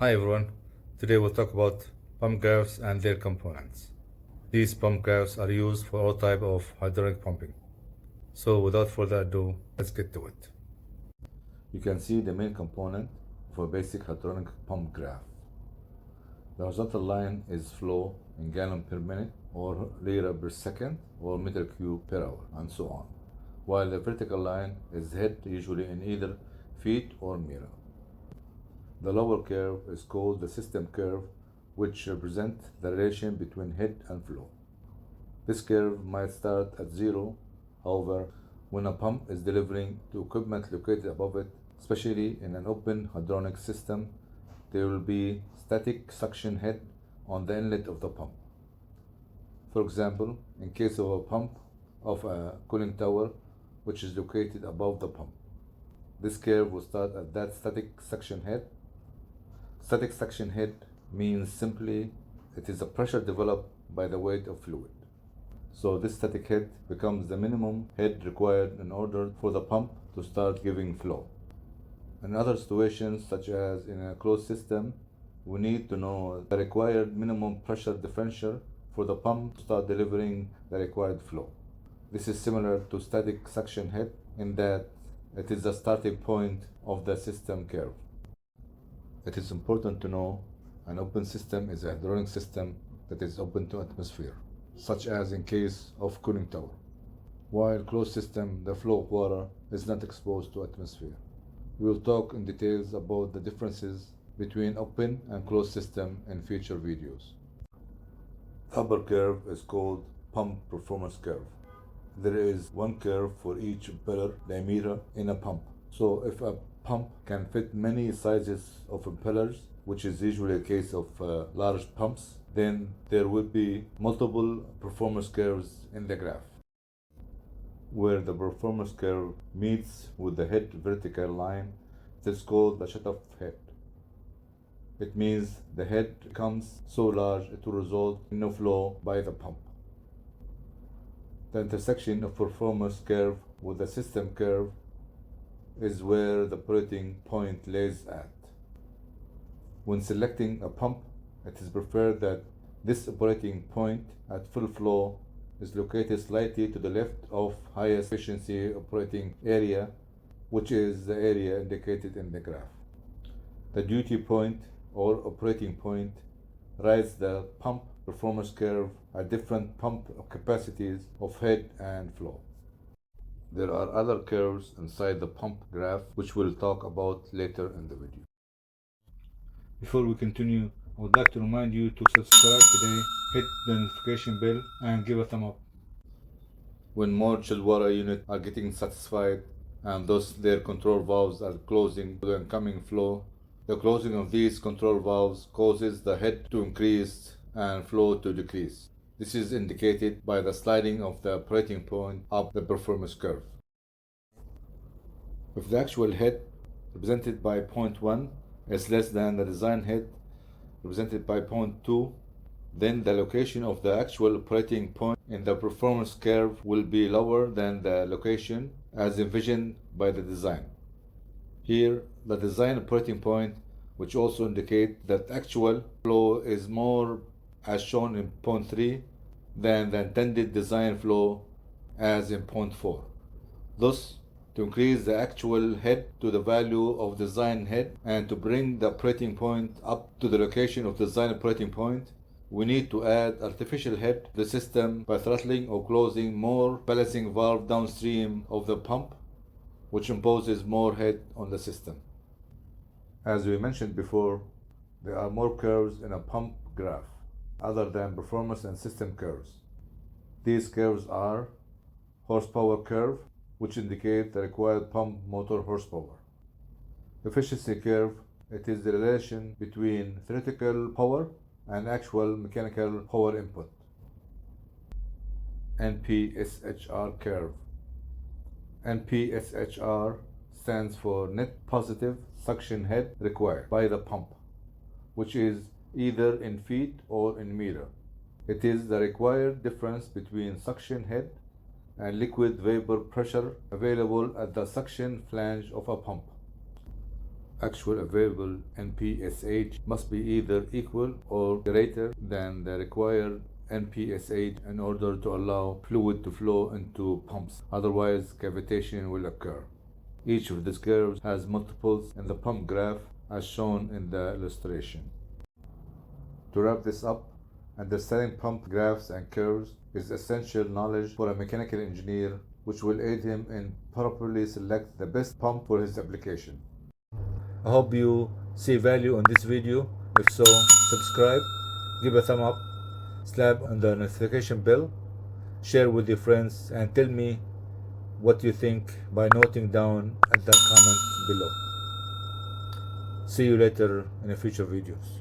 Hi everyone, today we'll talk about pump graphs and their components. These pump graphs are used for all type of hydraulic pumping. So without further ado, let's get to it. You can see the main component of a basic hydronic pump graph. The horizontal line is flow in gallon per minute or lira per second or meter cube per hour and so on, while the vertical line is head, usually in either feet or meter. The lower curve is called the system curve, which represents the relation between head and flow. This curve might start at zero, however, when a pump is delivering to equipment located above it, especially in an open hydronic system, there will be static suction head on the inlet of the pump. For example, in case of a pump of a cooling tower, which is located above the pump, this curve will start at that static suction head. Static suction head means simply it is a pressure developed by the weight of fluid. So this static head becomes the minimum head required in order for the pump to start giving flow. In other situations, such as in a closed system, we need to know the required minimum pressure differential for the pump to start delivering the required flow. This is similar to static suction head in that it is the starting point of the system curve. It is important to know an open system is a hydronic system that is open to atmosphere, such as in case of cooling tower, while closed system, the flow of water is not exposed to atmosphere. We will talk in details about the differences between open and closed system in future videos. The upper curve is called pump performance curve. There is one curve for each impeller diameter in a pump. So if a pump can fit many sizes of impellers, which is usually a case of large pumps, then there will be multiple performance curves in the graph. Where the performance curve meets with the head vertical line, it is called the shutoff head. It means the head becomes so large it will result in no flow by the pump. The intersection of performance curve with the system curve is where the operating point lays at. When selecting a pump, it is preferred that this operating point at full flow is located slightly to the left of highest efficiency operating area, which is the area indicated in the graph. The duty point or operating point rides the pump performance curve at different pump capacities of head and flow. There are other curves inside the pump graph which we'll talk about later in the video. Before we continue, I would like to remind you to subscribe today, hit the notification bell and give a thumb up. When more chilled water units are getting satisfied and thus their control valves are closing to the incoming flow, the closing of these control valves causes the head to increase and flow to decrease. This is indicated by the sliding of the operating point up the performance curve. If the actual head, represented by point 1, is less than the design head, represented by point 2, then the location of the actual operating point in the performance curve will be lower than the location as envisioned by the design. Here, the design operating point, which also indicates that actual flow is more as shown in point 3 than the intended design flow as in point 4. Thus, to increase the actual head to the value of design head and to bring the operating point up to the location of design operating point, we need to add artificial head to the system by throttling or closing more balancing valve downstream of the pump, which imposes more head on the system. As we mentioned before, there are more curves in a pump graph other than performance and system curves. These curves are horsepower curve, which indicate the required pump motor horsepower. Efficiency curve, it is the relation between theoretical power and actual mechanical power input. NPSHR curve. NPSHR stands for net positive suction head required by the pump, which is either in feet or in meter. It is the required difference between suction head and liquid vapor pressure available at the suction flange of a pump. actual available NPSH must be either equal or greater than the required NPSH in order to allow fluid to flow into pumps. Otherwise, cavitation will occur. Each of these curves has multiples in the pump graph as shown in the illustration. To wrap this up, understanding pump graphs and curves is essential knowledge for a mechanical engineer, which will aid him in properly select the best pump for his application. I hope you see value on this video. If so, subscribe, give a thumb up, slap on the notification bell, share with your friends, and tell me what you think by noting down at the comment below. See you later in future videos.